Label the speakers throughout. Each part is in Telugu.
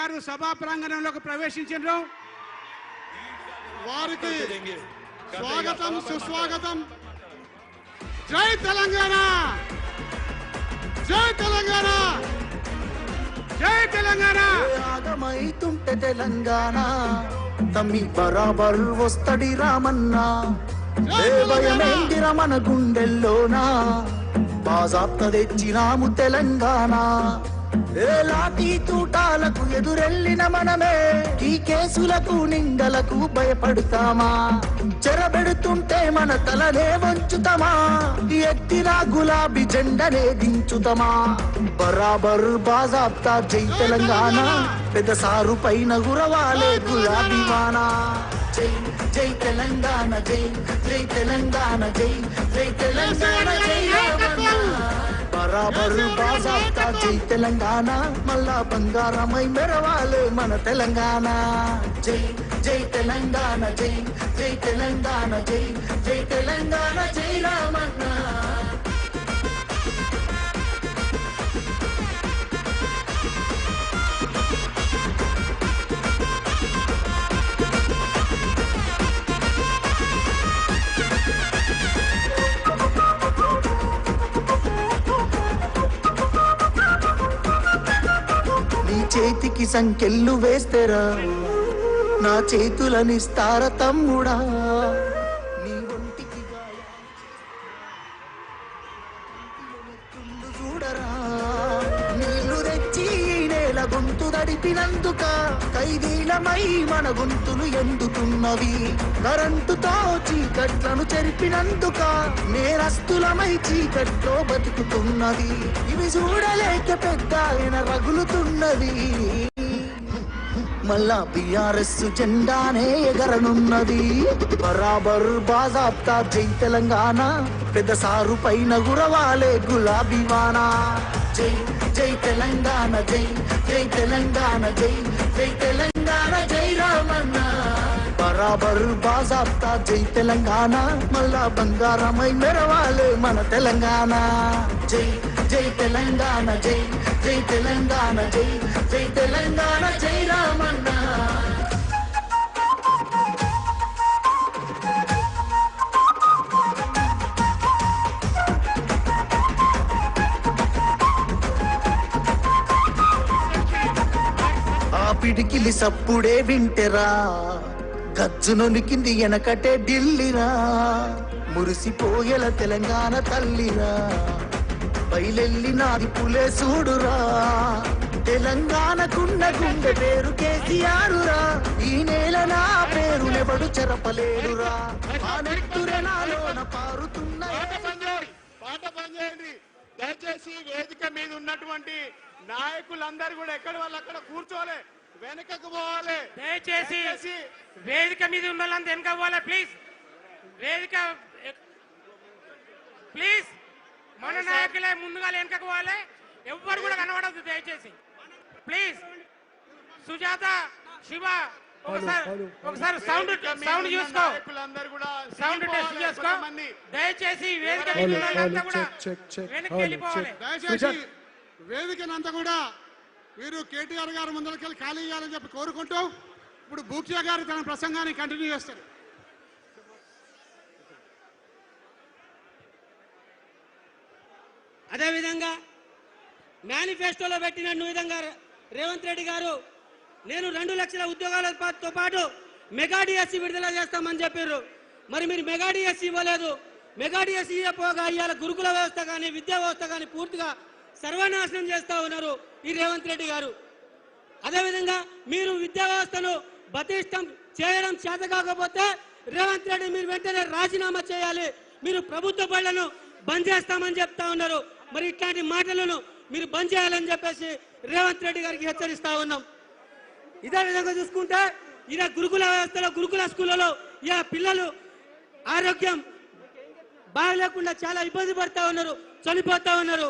Speaker 1: గారు సభా ప్రాంగణంలోకి ప్రవేశించారు.
Speaker 2: వారికి స్వాగతం సుస్వాగతం. జై తెలంగాణ, జై తెలంగాణ, జై తెలంగాణ.
Speaker 3: ఆగమైతుంటే తెలంగాణ తమ్మి బరాబర్ వస్తడి రామన్నా. ఏ భయమేంటిరా మన గుండెల్లోనా, బాజాప్త తెచ్చినాము తెలంగాణ. ఏ లాఠీ తూటాలకు ఎదురెళ్ళిన మనమే ఈ కేసులకు నిందలకు భయపడతామా? చెరబెడుతుంటే మన తలనే వంచుతామా? ఎత్తిన గులాబీ జెండనే దించుతామా? బరాబర్ బాజాప్తా జై తెలంగాణ, పెద్ద సారు పైన గురవాలే గులాబీ వానా. జై జై తెలంగాణ, జై జై తెలంగాణ, జై జై తెలంగాణ, జై బరాబర్ బాజాప్తా జై తెలంగాణ, మళ్ళా బంగారమై మెరవాలే మన తెలంగాణ. జై జై తెలంగాణ, జై జై తెలంగాణ, జై జై తెలంగాణ, జై రామన్న. చేతికి సంకెళ్ళు వేస్తేరా నా చేతులనిస్తార తమ్ముడా. నీ ఒంటికి చూడరా, నీళ్లు తెచ్చి నేల గొంతు దడిపినందుక ఖైదీలమై మన గొంతులు ఎందుకున్నవి. కరెంటుతో చీకట్లను చెరిపినందుక నేరస్తులమై చీకట్లో బతుకుతున్నది. ఇవి చూడలేక పెద్ద ఆయన రగులుతున్నది. మళ్ళా బిఆర్ఎస్ జెండానే ఎగరనున్నది. బరాబర్ బాజాప్తా జై తెలంగాణ, పెద్ద సారు పైన గురవాలే గులాబీ వానా. జై జై తెలంగాణ, జై జై తెలంగాణ, జై జై తెలంగాణ, జై రామన్న. బరాబర్ బాజాప్తా జై తెలంగాణ, మళ్ళా బంగారమై మెరవాలే మన తెలంగాణ. జై జై తెలంగాణ, జై జై తెలంగాణ, జై జై తెలంగాణ, జై రామన్న. ఆ పిడికిలి సప్పుడే వింటెరా, గజ్జునొనికింది వెనకటే ఢిల్లీరా. మురిసిపోయేల తెలంగాణ తల్లిరా, బయలెల్లినాది పులే చూడురా. తెలంగాణకున్న గుండె పేరు కేసీఆరురా, ఈ నేల నా పేరు నెబడు చెరపలేరురా. ఆ నెత్తురే నాలోన పారుతున్న
Speaker 2: పాట పని చేయండి దయచేసి. వేదిక మీద ఉన్నటువంటి నాయకులందరూ కూడా ఎక్కడ వాళ్ళు అక్కడ కూర్చోవాలి, వెనకకు పోవాలి.
Speaker 1: దయచేసి వేదిక మీద ఉన్న వాళ్ళంతా వెనక పోవాలి ప్లీజ్. వేదిక ప్లీజ్, మన నాయకులే ముందుగా వెనకకు పోవాలి, ఎవ్వరు కూడా కనబడద్దు దయచేసి ప్లీజ్. సుజాత, శివ ఒకసారి సౌండ్ చూసుకో, సౌండ్ టెస్ట్ చేసుకో దయచేసి. వేదిక మీద ఉన్న వాళ్ళంతా కూడా వెనక్కి వెళ్ళిపోవాలి దయచేసి.
Speaker 2: వేదికనంతా కూడా మీరు కేటీఆర్ గారు ముందరకెళ్ళి ఖాళీ చేయాలని చెప్పి కోరుకుంటూ ఇప్పుడు బూకియా గారు తన ప్రసంగాన్ని కంటిన్యూ చేస్తారు.
Speaker 4: అదేవిధంగా మేనిఫెస్టోలో పెట్టిన విధంగా రేవంత్ రెడ్డి గారు నేను 2 లక్షల ఉద్యోగాలతో పాటు మెగా డిఎస్సి విడుదల చేస్తామని చెప్పారు. మరి మీరు మెగా డిఎస్సి ఇవ్వలేదు. మెగా డిఎస్సి ఇవ్వకపోగా ఇవాళ గురుకుల వ్యవస్థ కానీ విద్యా వ్యవస్థ కానీ పూర్తిగా సర్వనాశనం చేస్తా ఉన్నారు ఈ రేవంత్ రెడ్డి గారు. అదేవిధంగా మీరు విద్యా వ్యవస్థను బతిష్టం చేయడం చేత కాకపోతే రేవంత్ రెడ్డి మీరు వెంటనే రాజీనామా చేయాలి, మీరు ప్రభుత్వ బళ్లను బంద్ చేస్తామని చెప్తా ఉన్నారు. మరి ఇట్లాంటి మాటలను మీరు బంద్ చేయాలని చెప్పేసి రేవంత్ రెడ్డి గారికి హెచ్చరిస్తా ఉన్నాం. ఇదే విధంగా చూసుకుంటే ఇలా గురుకుల వ్యవస్థలో గురుకుల స్కూళ్ళలో ఇలా పిల్లలు ఆరోగ్యం బాగలేకుండా చాలా ఇబ్బంది పడతా ఉన్నారు, చనిపోతా ఉన్నారు.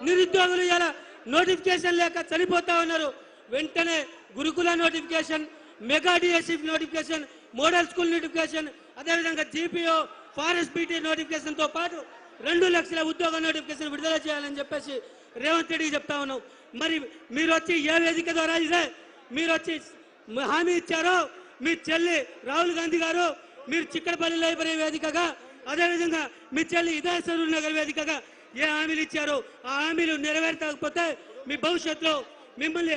Speaker 4: నిరుద్యోగులు ఇలా నోటిఫికేషన్ లేక చనిపోతా ఉన్నారు. వెంటనే గురుకుల notification, mega DSC notification, model school notification, అదేవిధంగా జీపీఓ, ఫారెస్ట్ బీటీ నోటిఫికేషన్ తో పాటు 2 లక్షల ఉద్యోగ నోటిఫికేషన్ విడుదల చేయాలని చెప్పేసి రేవంత్ రెడ్డి చెప్తా ఉన్నాం. మరి మీరు వచ్చి ఏ వేదిక ద్వారా ఇదే మీరు వచ్చి హామీ ఇచ్చారో మీ చెల్లి రాహుల్ గాంధీ గారు మీరు చిక్కడపల్లి లైబ్రరీ వేదికగా అదేవిధంగా మీ చెల్లి ఇదేశ్వరు నగర్ వేదికగా ఏ హామీలు ఇచ్చారో ఆ హామీలు నెరవేర్చకపోతే మీ భవిష్యత్తులో మిమ్మల్ని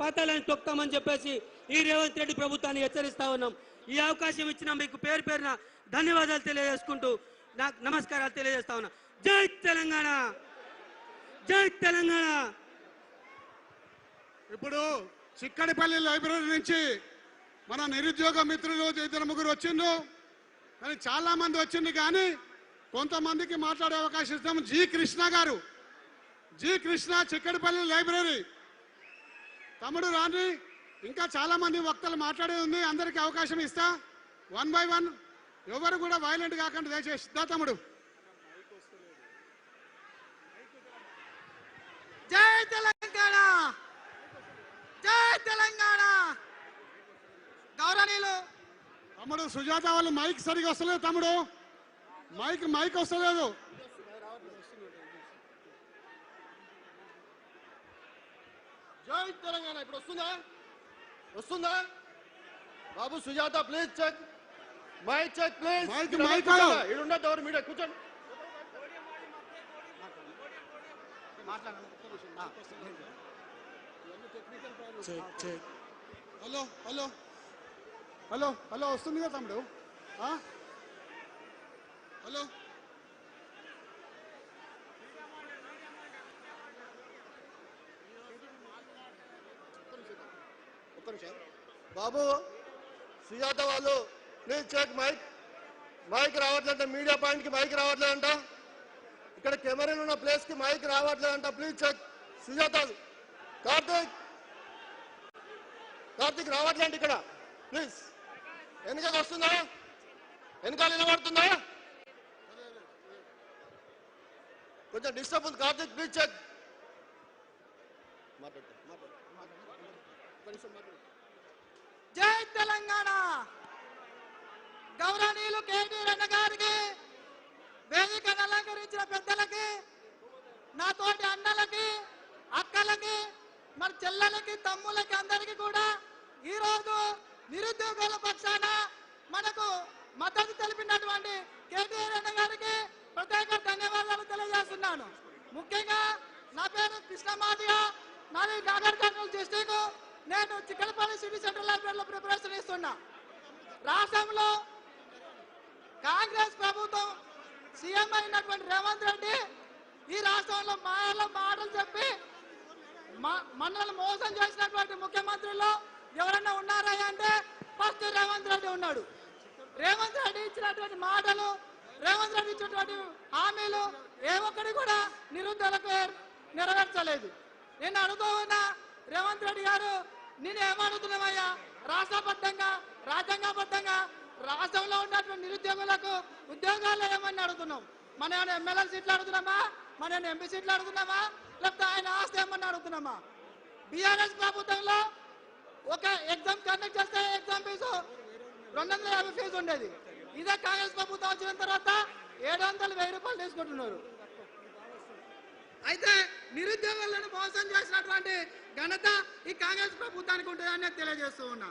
Speaker 4: పాతాలని తొక్తామని చెప్పేసి ఈ రేవంత్ రెడ్డి ప్రభుత్వాన్ని హెచ్చరిస్తా ఉన్నాం. ఈ అవకాశం ఇచ్చిన మీకు పేరు పేరున ధన్యవాదాలు తెలియజేసుకుంటూ నాకు నమస్కారాలు తెలియజేస్తా ఉన్నా. జై తెలంగాణ, జై తెలంగాణ.
Speaker 5: ఇప్పుడు చిక్కడిపల్లి లైబ్రరీ నుంచి మన నిరుద్యోగ మిత్రులు ఇద్దరు ముగ్గురు వచ్చిండ్రు, కానీ చాలా మంది వచ్చింది, కానీ కొంతమందికి మాట్లాడే అవకాశం ఇస్తాము. జి కృష్ణ గారు, జి కృష్ణ, చిక్కడిపల్లి లైబ్రరీ. తమ్ముడు రాండి, ఇంకా చాలా మంది వక్తలు మాట్లాడేది ఉంది, అందరికీ అవకాశం ఇస్తా. 1 by 1, ఎవరు కూడా వైలెంట్ కాకుండా దయచేసి దా తమ్ముడు.
Speaker 3: జై తెలంగాణ, జై తెలంగాణ. గౌరవనీయులు
Speaker 5: తమ్ముడు సుజాత వాళ్ళు మైక్ సరిగా వస్తలేదు తమ్ముడు, మైక్ వస్తలేదు.
Speaker 2: జై తెలంగాణ. ఇప్పుడు వస్తుందా బాబు? Sujatha please check mic, check please.
Speaker 5: Mic
Speaker 2: ఇది ఉండదు, ఎవరు మీడియా కూర్చోండి.
Speaker 5: హలో హలో హలో హలో వస్తుంది కదా తమ్ముడు? హలో
Speaker 2: బాబు సుజాత వాళ్ళు ప్లీజ్ చెక్ మైక్ రావట్లేదంట. మీడియా పాయింట్ కి మైక్ రావట్లేదంట. ఇక్కడ కెమెరాలు ఉన్న ప్లేస్ కి మైక్ రావట్లేదంట. Please check. సుజాత, కార్తీక్ రావట్లేండి ఇక్కడ ప్లీజ్. వెనకాల వస్తుందా? వెనకాల నిలబడుతుందా? కొంచెం డిస్టర్బ్ ఉంది. Karthik please check.
Speaker 3: జై తెలంగాణ. గౌరవనీయులు కేటీ రన్న గారికి, వేదికను అలంకరించిన పెద్దలకి, నా తోటి అన్నలకి, అక్కలకి, మన చెల్లెలకి, తమ్ములకి, అందరికీ కూడా ఈరోజు నిరుద్యోగుల పక్షాన మనకు మద్దతు తెలిపినటువంటి కేటీ రన్న గారికి ప్రత్యేక ధన్యవాదాలు తెలియజేస్తున్నాను. ముఖ్యంగా నా పేరు కృష్ణమాదిగా, నాది నాగర్ కర్నూలు డిస్టిక్. నేను చిక్కడపల్లి సిటీ సెంట్రల్ లైబ్రరీలో ప్రిపరేషన్ ఇస్తున్నా. రాష్ట్రంలో కాంగ్రెస్ ప్రభుత్వం సీఎం అయినటువంటి రేవంత్ రెడ్డి ఈ రాష్ట్రంలో మాటలు చెప్పి మనల్ని మోసం చేసినటువంటి ముఖ్యమంత్రుల్లో ఎవరన్నా ఉన్నారా అంటే ఫస్ట్ రేవంత్ రెడ్డి ఉన్నాడు. రేవంత్ రెడ్డి ఇచ్చినటువంటి మాటలు, రేవంత్ రెడ్డి ఇచ్చినటువంటి హామీలు ఏ ఒక్కటి కూడా నిరుద్యోగులకు నెరవేర్చలేదు. నేను అడుగుతూ ఉన్నా, రేవంత్ రెడ్డి గారు నేను ఏమడుగుతున్నామయ్యా? రాష్ట్రబద్ధంగా, రాజ్యాంగబద్ధంగా రాష్ట్రంలో ఉన్నటువంటి నిరుద్యోగులకు ఉద్యోగాలు ఏమని అడుగుతున్నాం? మన ఏమైనా ఎమ్మెల్యే సీట్లు అడుగుతున్నామా? మన ఏమైనా ఎంపీ సీట్లు అడుగుతున్నామా? లేకపోతే ఆయన ఆస్తి ఏమని అడుగుతున్నామా? బీఆర్ఎస్ ప్రభుత్వంలో ఒక ఎగ్జామ్ కండక్ట్ చేస్తే ఎగ్జామ్ ఫీజు 250 ఫీజు ఉండేది. ఇదే కాంగ్రెస్ ప్రభుత్వం వచ్చిన తర్వాత 700-1000 రూపాయలు తీసుకుంటున్నారు. అయితే నిరుద్యోగులను మోసం చేసినటువంటి ఘనత ఈ కాంగ్రెస్ ప్రభుత్వానికి ఉంటుందని నేను తెలియజేస్తూ ఉన్నా.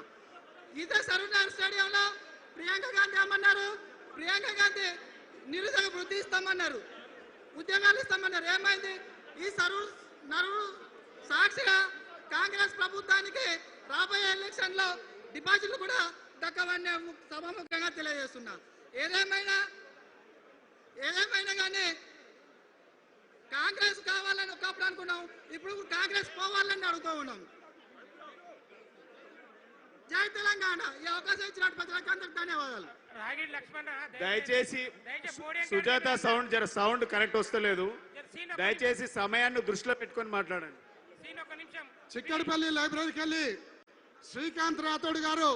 Speaker 3: ఇదే సరూర్ స్టేడియంలో ప్రియాంక గాంధీ ఏమన్నారు? ప్రియాంక గాంధీ నిరుద్యోగ వృద్ధి ఇస్తామన్నారు, ఉద్యోగాలు ఇస్తామన్నారు. ఏమైంది? ఈ సరూర్ సాక్షిగా కాంగ్రెస్ ప్రభుత్వానికి రాబోయే ఎలక్షన్ లో డిపాజిట్లు కూడా దక్కవని సభాముఖంగా తెలియజేస్తున్నా. ఏదేమైనా కానీ కాంగ్రెస్ కావాలని ఒకప్పుడు అనుకున్నాం, ఇప్పుడు కాంగ్రెస్ పోవాలని అడుగుతూ ఉన్నాం. జై తెలంగాణ. ఈ అవకాశం ఇచ్చినట్టు ప్రజలకు అందరికి ధన్యవాదాలు.
Speaker 2: దయచేసి సుజాత సౌండ్ కరెక్ట్ వస్తలేదు. దయచేసి సమయాన్ని దృష్టిలో పెట్టుకొని మాట్లాడండి.
Speaker 5: చిక్కడిపల్లి లైబ్రరీకి వెళ్ళి శ్రీకాంత్ రాథోడ్ గారు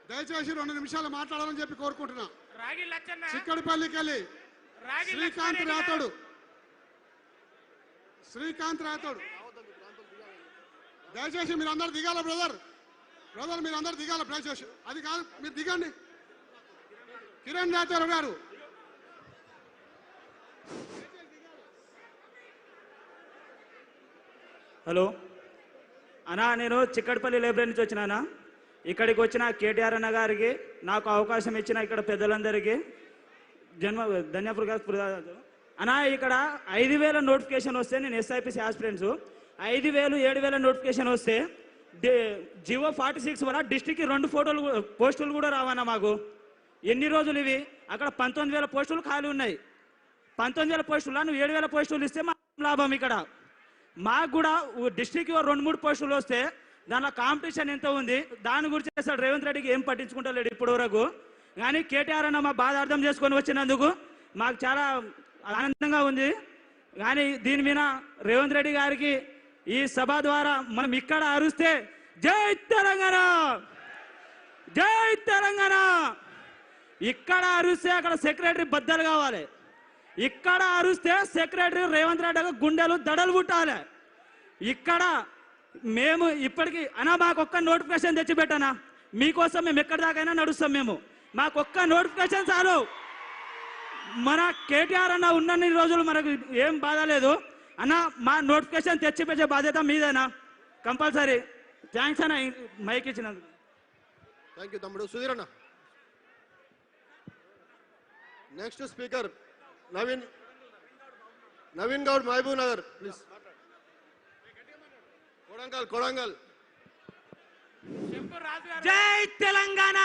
Speaker 5: దయచేసి 2 నిమిషాలు మాట్లాడాలని చెప్పి కోరుకుంటున్నా. చిక్కడిపల్లికి వెళ్ళి శ్రీకాంత్ రాథోడ్ దయచేసి మీరు అందరు దిగాల. బ్రదర్ మీరు అందరు దిగాల దయచేసి. అది కాదు, మీరు దిగండి. కిరణ్ రాథోడ్ గారు
Speaker 6: హలో అన్నా నేను చిక్కడపల్లి లైబ్రరీ నుంచి వచ్చినానా. ఇక్కడికి వచ్చిన కేటీఆర్ అన్న గారికి నాకు అవకాశం ఇచ్చిన ఇక్కడ పెద్దలందరికీ ధన్యవాదాలు అన్నా. ఇక్కడ 5,000 నోటిఫికేషన్ వస్తే నేను ఎస్ఐపిసి ఆస్పిరెంట్స్ 5,000 7,000 నోటిఫికేషన్ వస్తే జివో 46 వల్ల డిస్ట్రిక్ట్కి 2 పోస్టులు కూడా రావన్నా మాకు. ఎన్ని రోజులు ఇవి? అక్కడ 19,000 పోస్టులు ఖాళీ ఉన్నాయి. 19,000 పోస్టులు నువ్వు 7,000 పోస్టులు ఇస్తే మా లాభం. ఇక్కడ మాకు కూడా డిస్ట్రిక్ట్ 2-3 పోస్టులు వస్తే దానిలో కాంపిటీషన్ ఎంత ఉంది దాని గురించి అసలు రేవంత్ రెడ్డికి ఏం పట్టించుకుంటలేడు ఇప్పటి వరకు. కానీ కేటీఆర్ అన్న మా బాధ అర్థం చేసుకొని వచ్చినందుకు మాకు చాలా ఆనందంగా ఉంది. కానీ దీని మీద రేవంత్ రెడ్డి గారికి ఈ సభ ద్వారా మనం ఇక్కడ అరుస్తే జై తెలంగాణ, జై తెలంగాణ. ఇక్కడ అరుస్తే అక్కడ సెక్రటరీ బద్దలు కావాలి. ఇక్కడ అరుస్తే సెక్రటరీ రేవంత్ రెడ్డి గుండెలు దడలు పుట్టాలి. ఇక్కడ మేము ఇప్పటికీ అన్నా మాకొక్క నోటిఫికేషన్ తెచ్చిపెట్టానా, మీకోసం మేము ఎక్కడి దాకైనా నడుస్తాం. మేము మాకొక్క నోటిఫికేషన్ చాలు. మన కేటీఆర్ అన్న ఉన్నన్ని రోజులు మనకు ఏం బాధ లేదు అన్న. మా నోటిఫికేషన్ తెచ్చిపెట్టే బాధ్యత మీదేనా కంపల్సరీ. థ్యాంక్స్ అన్న మైక్ ఇచ్చినందుకు.
Speaker 2: థ్యాంక్ యూ తమ్ముడు. సుధీర్ అన్న. Next speaker Naveen Goud Mahabub Nagar please. Kodangal.
Speaker 6: Jai Telangana,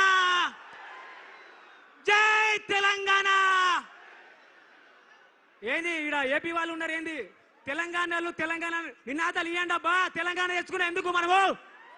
Speaker 6: జై తెలంగాణ. ఏంది ఇక్కడ ఏపీ వాళ్ళు ఉన్నారు ఏంది? తెలంగాణ నినాదాలు ఇవ్వండి అబ్బా. తెలంగాణ తెచ్చుకునే ఎందుకు మనము